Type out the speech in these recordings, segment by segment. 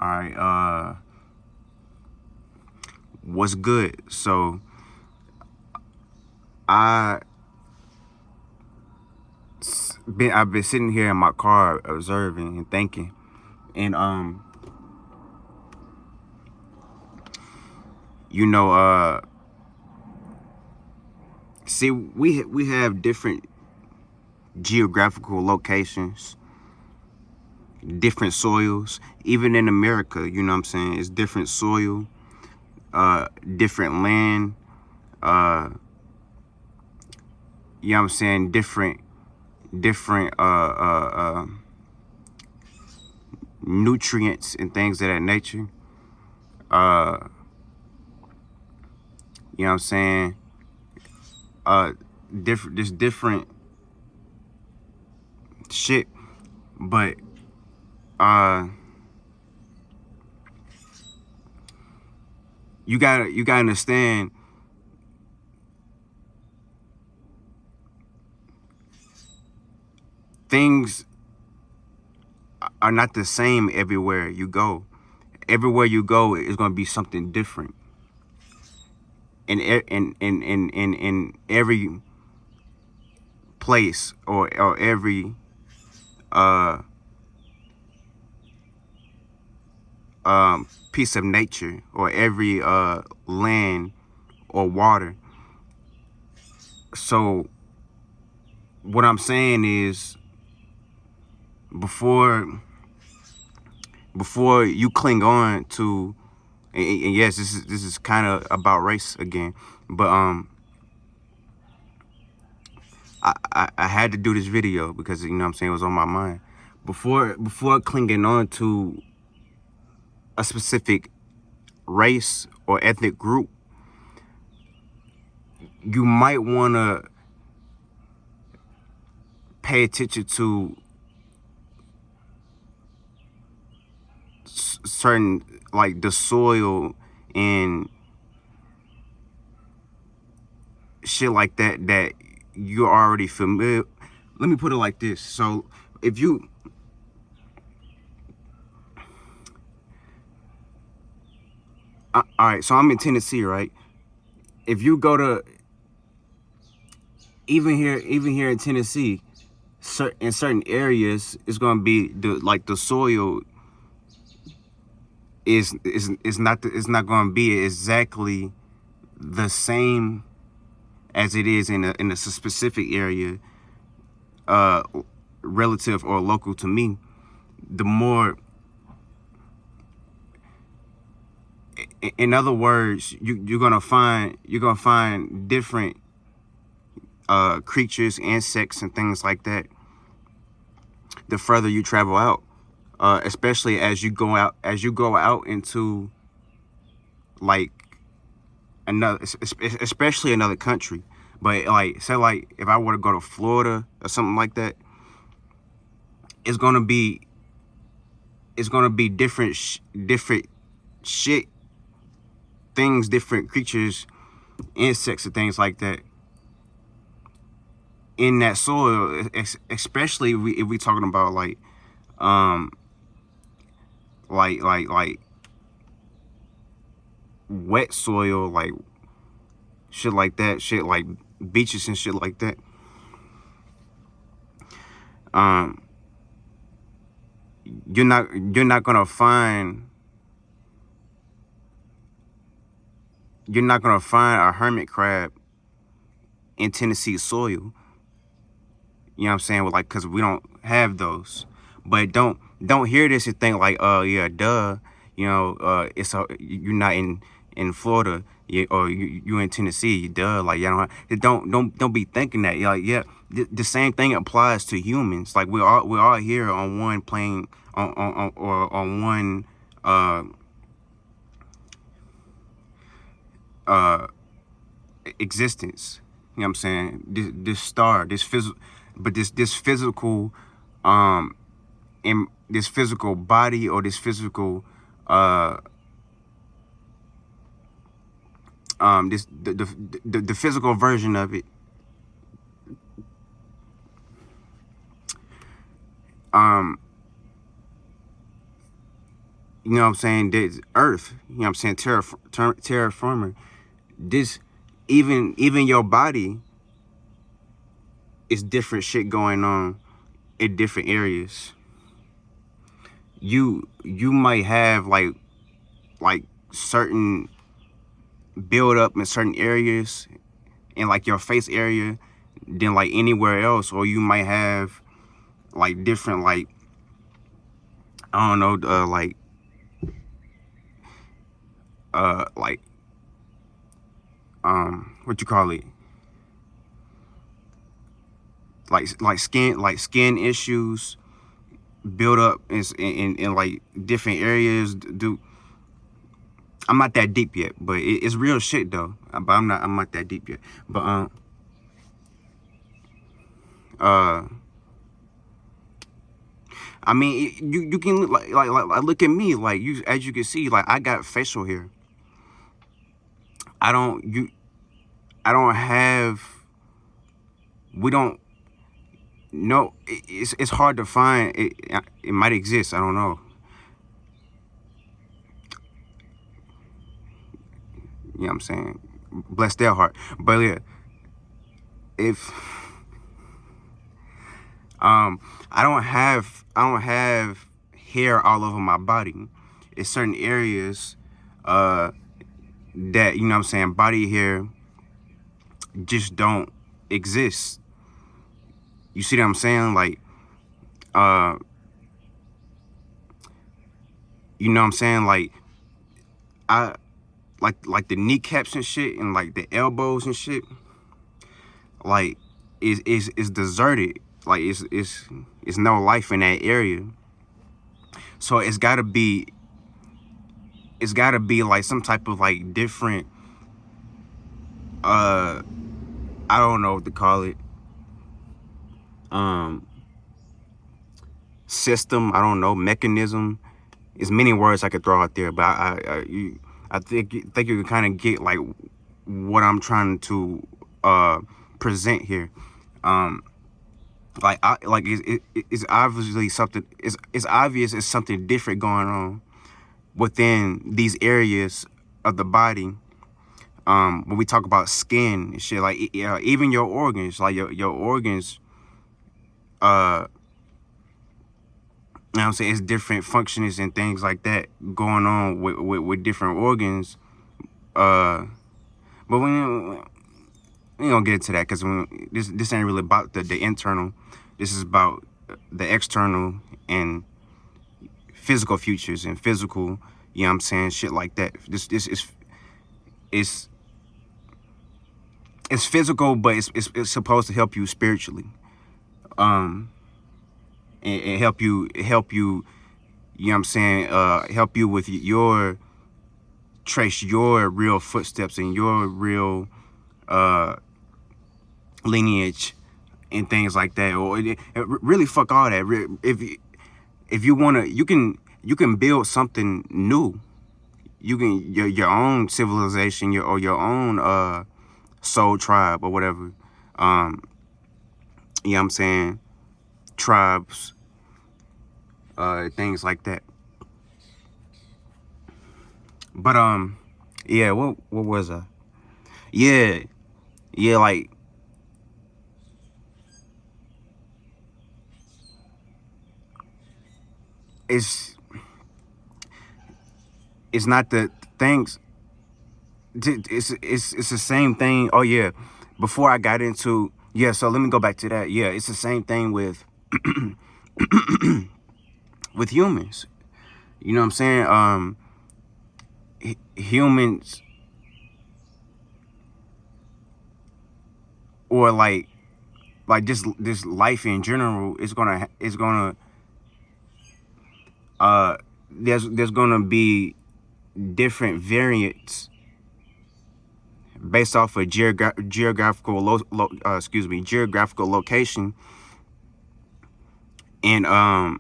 All right. What's good? So I I've been sitting here in my car observing and thinking, and you know, see, we have different geographical locations, different soils. Even in America, you know what I'm saying? It's different soil, different land. Uh, you know what I'm saying? Different nutrients and things of that nature. Uh, you know what I'm saying? Just different shit, but uh, you gotta understand, things are not the same everywhere you go. Everywhere you go is gonna be something different. In every place, or every uh piece of nature, or every land or water. So what I'm saying is, before you cling on to, and yes, this is kind of about race again, but I had to do this video because, you know what I'm saying, it was on my mind. Before clinging on to a specific race or ethnic group, you might want to pay attention to certain, like the soil and shit like that you're already familiar. Let me put it like this. So if you, all right, so I'm in Tennessee, right? If you go to, even here in Tennessee, in certain areas, it's gonna be the soil is not gonna be exactly the same as it is in a specific area, uh, relative or local to me. The more, in other words, you're gonna find different creatures, insects, and things like that the further you travel out, especially as you go out into, like, another, especially another country. But like, say, like, if I were to go to Florida or something like that, it's gonna be different different shit, things, different creatures, insects, and things like that in that soil, especially if we talking about, like, um like wet soil, like shit like that, shit like beaches and shit like that. um you're not gonna find a hermit crab in Tennessee soil. You know what I'm saying? With, like, because we don't have those. But don't hear this and think like, oh yeah, duh. You're not in Florida, or you in Tennessee, duh. Like, you don't be thinking that. You're like, yeah, the same thing applies to humans. Like, we're all here on one plane, or on one uh uh existence. You know what I'm saying? This star, this physical, but this physical, in this physical body, or this physical, uh this the physical version of it, um you know what I'm saying, this earth, you know what I'm saying, terraforming, this, even your body is different shit going on in different areas. You might have like certain build up in certain areas in like your face area than like anywhere else, or you might have like different, like, I don't know, like what you call it, like skin issues build up in like different areas. Do I'm not that deep yet, but it's real shit though. But I'm not that deep yet. But uh I mean, you can look like look at me, like, you, as you can see, like, I got facial hair. I don't you I don't have we don't know. It's hard to find. It might exist, I don't know. You know what I'm saying? Bless their heart. But yeah, if I don't have hair all over my body. It's certain areas that, you know what I'm saying, body hair just don't exist. You see what I'm saying? Like, uh you know what I'm saying? Like, I like the kneecaps and shit, and like the elbows and shit, like, is deserted. Like, it's no life in that area. So it's gotta be like some type of like different, I don't know what to call it, um system, I don't know, mechanism. There's many words I could throw out there, but I think you can kind of get like what I'm trying to present here. Um, it's obviously something. It's obvious it's something different going on within these areas of the body. When we talk about skin and shit, like, yeah, even your organs, like your organs, uh, you know what I'm saying, it's different functions and things like that going on with different organs. Uh, but we ain't gonna get into that, because this ain't really about the internal. This is about the external and physical futures and physical, you know what I'm saying, shit like that. This is it's it's physical, but it's supposed to help you spiritually, um and help you, you know what I'm saying, help you with your trace your real footsteps and your real uh lineage and things like that. Or really, fuck all that. If you want to, you can build something new. You can your own civilization, your own soul tribe or whatever. um you know what I'm saying, tribes, things like that. But yeah, what was I? Yeah, yeah, like, it's it's not the things. It's the same thing. Oh yeah, before I got into, yeah. So let me go back to that. Yeah, it's the same thing with humans. You know what I'm saying? Humans, or like this life in general, is gonna uh there's gonna be different variants based off of geographical location, and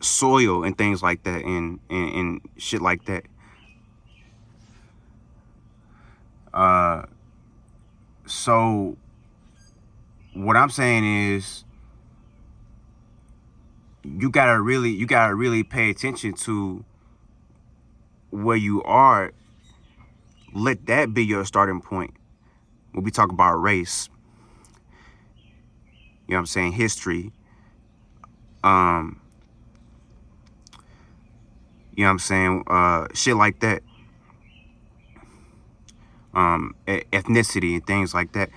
soil and things like that, and shit like that. uh so what I'm saying is, you gotta really pay attention to where you are, let that be your starting point when we talk about race. You know what I'm saying? History. Um, you know what I'm saying? Shit like that. Ethnicity and things like that.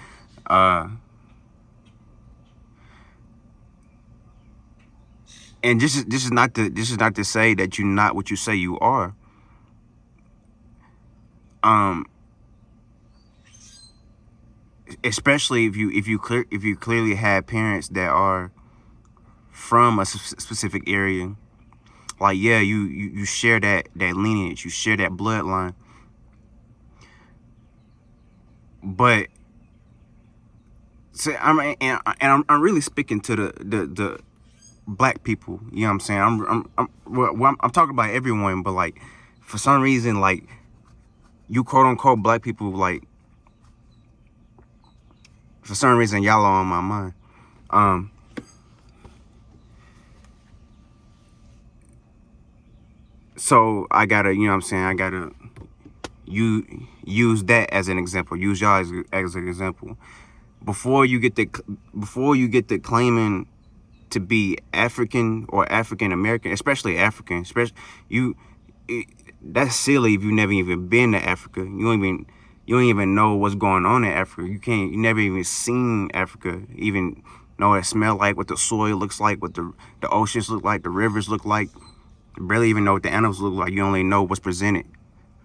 And this is not to say that you're not what you say you are. Especially if you clearly have parents that are from a specific area. Like, yeah, you share that lineage, you share that bloodline. But so I'm really speaking to the black people. You know what I'm saying? I'm talking about everyone, but like for some reason, like you quote unquote black people, like for some reason y'all are on my mind. So I gotta, you know what I'm saying? I gotta use that as an example. Use y'all as an example. Before you get the claiming to be African or African American, especially African, that's silly if you never even been to Africa. You don't even know what's going on in Africa. You never even seen Africa, even know what it smell like, what the soil looks like, what the oceans look like, the rivers look like. Barely even know what the animals look like. You only know what's presented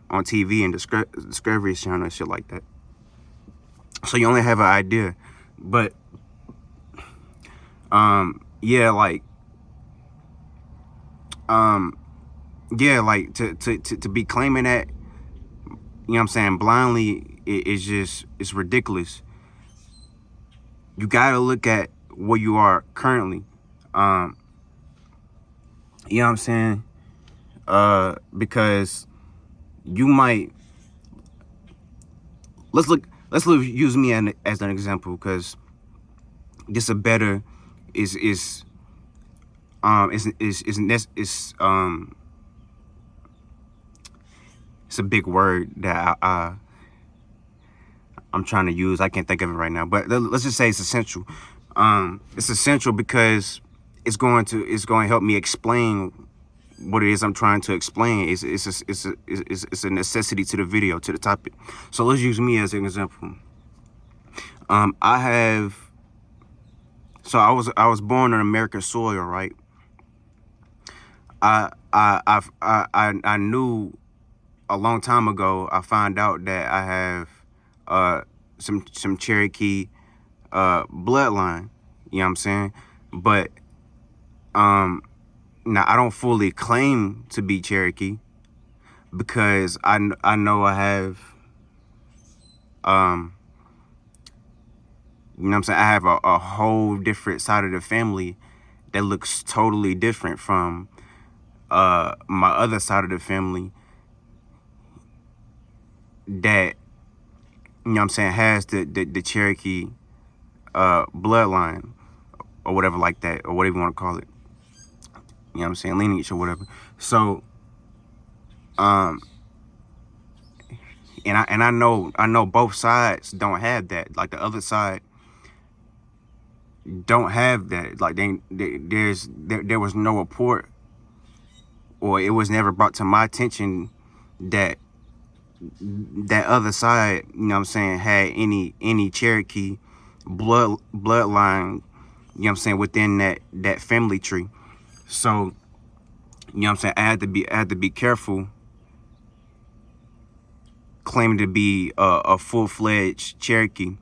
on TV and Discovery Channel and shit like that. So you only have an idea. But yeah, like to be claiming that, you know what I'm saying, blindly, it's ridiculous. You gotta look at where you are currently. You know what I'm saying? Because you might use me as an example, because this a better is it's a big word that I'm trying to use. I can't think of it right now, but let's just say it's essential. It's essential because it's going to help me explain what it is I'm trying to explain. It's a necessity to the video, to the topic. So let's use me as an example. I was born on American soil, right? I knew a long time ago. I found out that I have some Cherokee bloodline. You know what I'm saying? But now I don't fully claim to be Cherokee, because I know I have you know what I'm saying, I have a whole different side of the family that looks totally different from my other side of the family that, you know what I'm saying, has the Cherokee bloodline or whatever like that, or whatever you want to call it. You know what I'm saying, lineage or whatever. So and I know both sides don't have that. Like the other side don't have that. Like there was no report, or it was never brought to my attention that other side, you know what I'm saying, had any Cherokee bloodline, you know what I'm saying, within that family tree. So, you know what I'm saying, I had to be careful claiming to be a full-fledged Cherokee.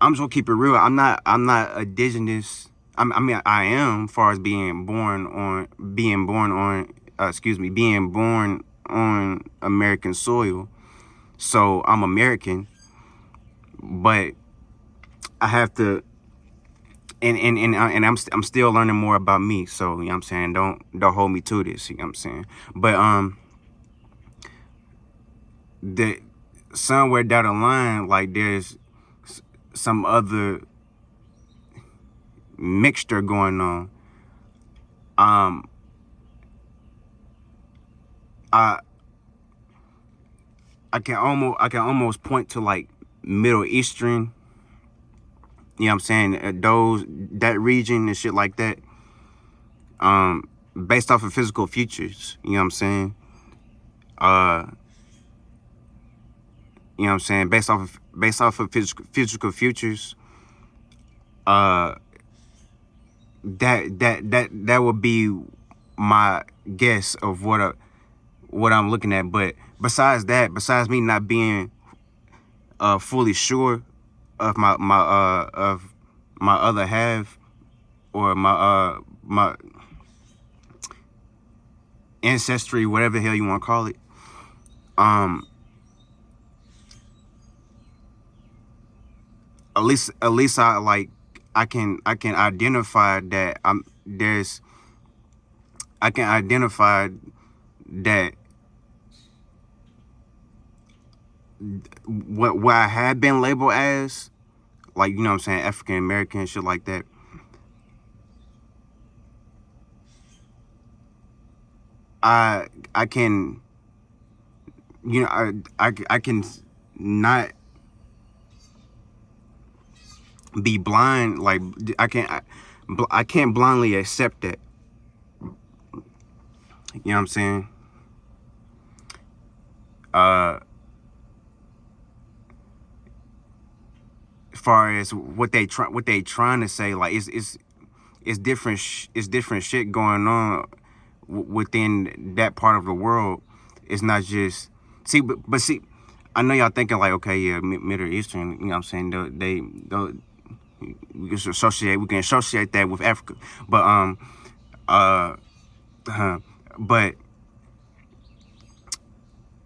I'm just gonna keep it real. I'm not indigenous. I mean, I am, as far as being born on American soil. So I'm American, but I have to, and I'm still learning more about me. So, you know what I'm saying, don't hold me to this. You know what I'm saying, but the somewhere down the line, like there's some other mixture going on. I can almost point to like Middle Eastern, you know what I'm saying, those, that region and shit like that, based off of physical features, you know what I'm saying? Uh, you know what I'm saying? Based off of physical features, uh, that would be my guess of what I'm looking at. But besides that, besides me not being fully sure of my other half, or my ancestry, whatever the hell you want to call it, um at least I can identify that I can identify that what I had been labeled as, like, you know what I'm saying, African American, shit like that. I can, you know, I can not be blind. Like, I can't blindly accept that. You know what I'm saying? Uh, as far as what they trying to say, like, it's different. It's different shit going on within that part of the world. It's not just, see, but see, I know y'all thinking like, okay, yeah, Middle Eastern. You know what I'm saying? We can associate that with Africa, but uh, but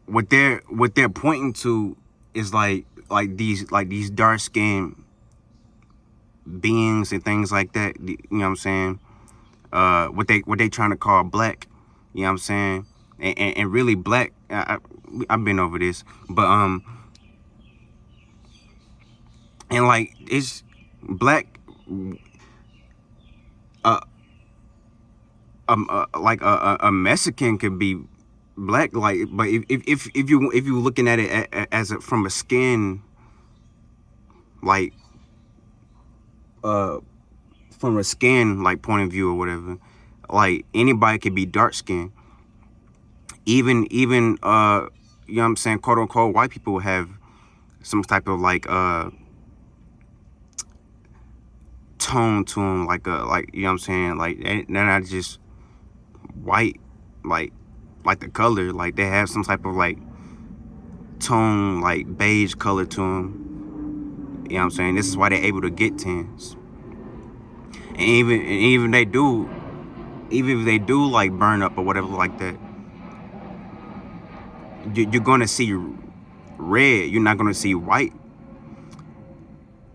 what they're pointing to is like these dark skinned beings and things like that. You know what I'm saying? What they trying to call black. You know what I'm saying? And really black. I've been over this, but and like it's black. Uh, like a Mexican could be black, like, but if you looking at it as from a skin, like uh from a skin like point of view or whatever, like anybody could be dark skinned. Even you know what I'm saying, quote unquote white people have some type of like tone to them, like you know what I'm saying, like they're not just white, like the color, like they have some type of like tone, like beige color to them. You know what I'm saying? This is why they're able to get tens. And even they do, even if they do like burn up or whatever like that, you're gonna see red. You're not gonna see white.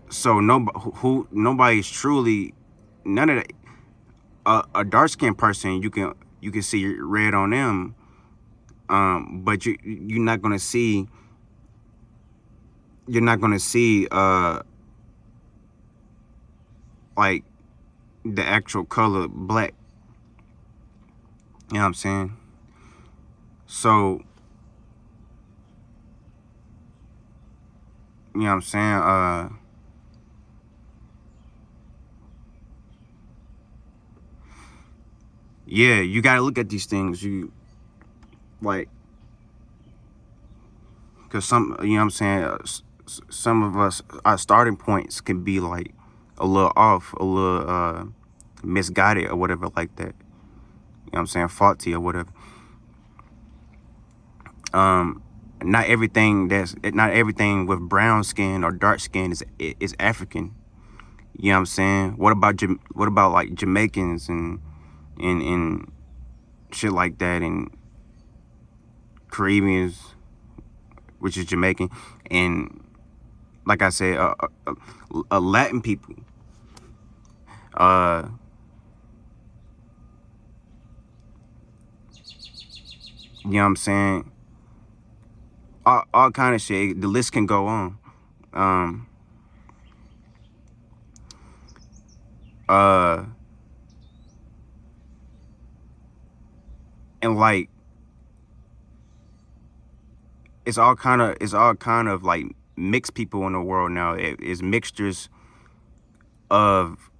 So nobody's truly, none of the, a dark skinned person, you can see red on them. But you're not gonna see, you're not gonna see like the actual color black. You know what I'm saying? So you know what I'm saying? Yeah, you gotta look at these things. You like, cause you know what I'm saying. Some of us, our starting points can be like a little off, a little misguided or whatever like that. You know what I'm saying? Faulty or whatever. Not everything with brown skin or dark skin is African. You know what I'm saying? What about like Jamaicans and shit like that, and Caribbeans, which is Jamaican, and like I said, Latin people. Uh, you know what I'm saying? All kind of shit. The list can go on. Um, uh, and like it's all kind of like mixed people in the world now. It's mixtures of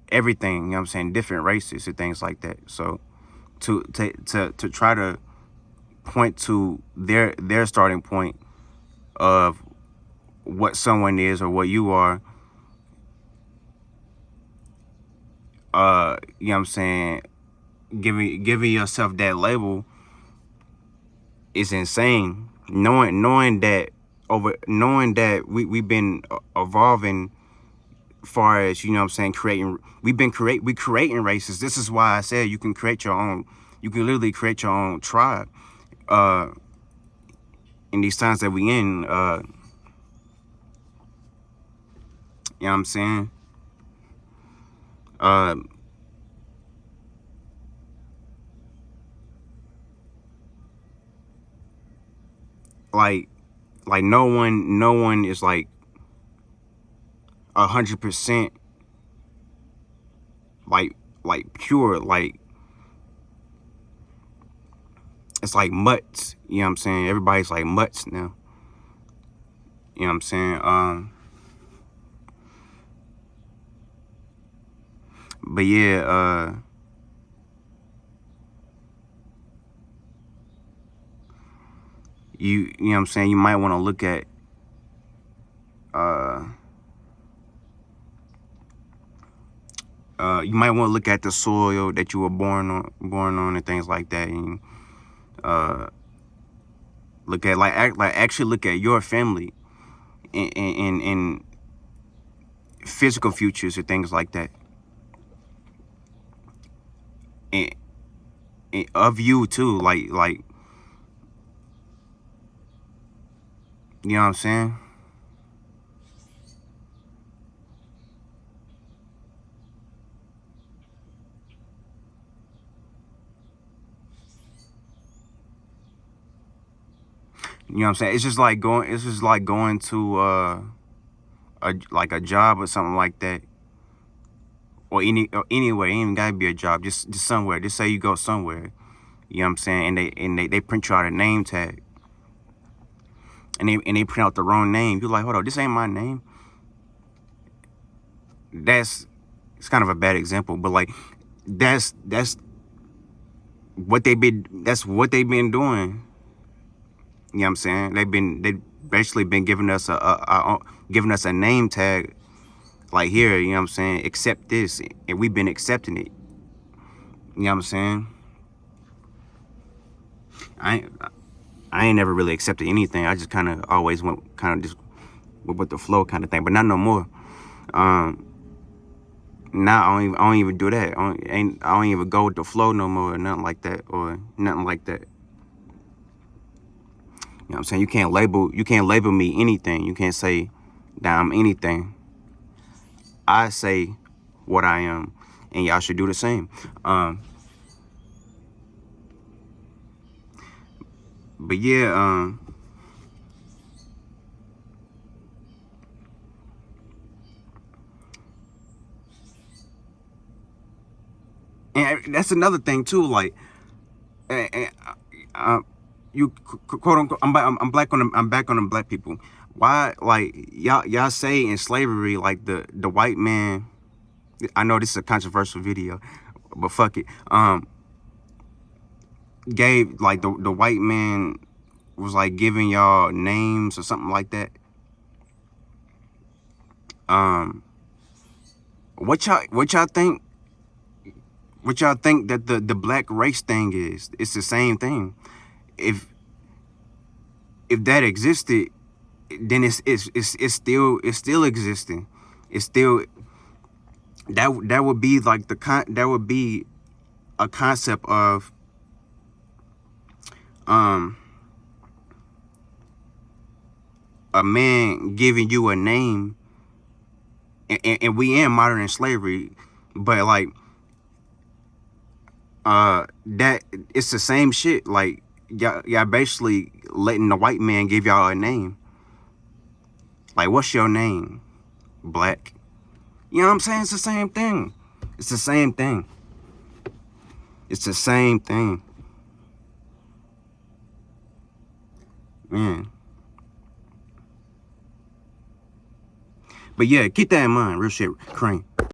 everything, you know what I'm saying, different races and things like that. So to try to point to their starting point of what someone is or what you are, you know what I'm saying, giving yourself that label is insane. Knowing that we've been evolving far as, you know what I'm saying, we creating races. This is why I said you can create your own, you can literally create your own tribe in these times that we in, you know what I'm saying? Uh like no one is like 100% like pure. Like it's like mutts, you know what I'm saying? Everybody's like mutts now. You know what I'm saying? But yeah, you know what I'm saying, you might want to look at you might want to look at the soil that you were born on and things like that, and look at actually look at your family and physical futures or things like that, and, of you too, like you know what I'm saying. You know what I'm saying? It's just like going to a job or something like that, or anywhere. It ain't even gotta be a job, just somewhere. Just say you go somewhere, you know what I'm saying, and they print you out a name tag, and they print out the wrong name. You're like, hold on, this ain't my name. It's kind of a bad example, but like that's what they've been doing. You know what I'm saying? They basically been giving us giving us a name tag, like, here, you know what I'm saying, accept this, and we've been accepting it. You know what I'm saying? I ain't, I ain't never really accepted anything. I just kind of always went kind of just with the flow kind of thing, but not no more. Now I don't even do that. I don't even go with the flow no more, or nothing like that, or nothing like that. You know what I'm saying? You can't label me anything. You can't say that I'm anything. I say what I am, and y'all should do the same. But yeah, and that's another thing too. Like, uh, you quote unquote, I'm back on the black people. Why, like, y'all say in slavery, like, the white man. I know this is a controversial video, but fuck it. Gave, like, the white man was like giving y'all names or something like that. What y'all think? What y'all think that the black race thing is? It's the same thing. If that existed, then it's still existing. It's still, that would be like that would be a concept of a man giving you a name, and we in modern slavery, but like, that it's the same shit. Like, y'all basically letting the white man give y'all a name. Like, what's your name? Black. You know what I'm saying? It's the same thing. It's the same thing. It's the same thing. Man. But yeah, keep that in mind. Real shit, Cream.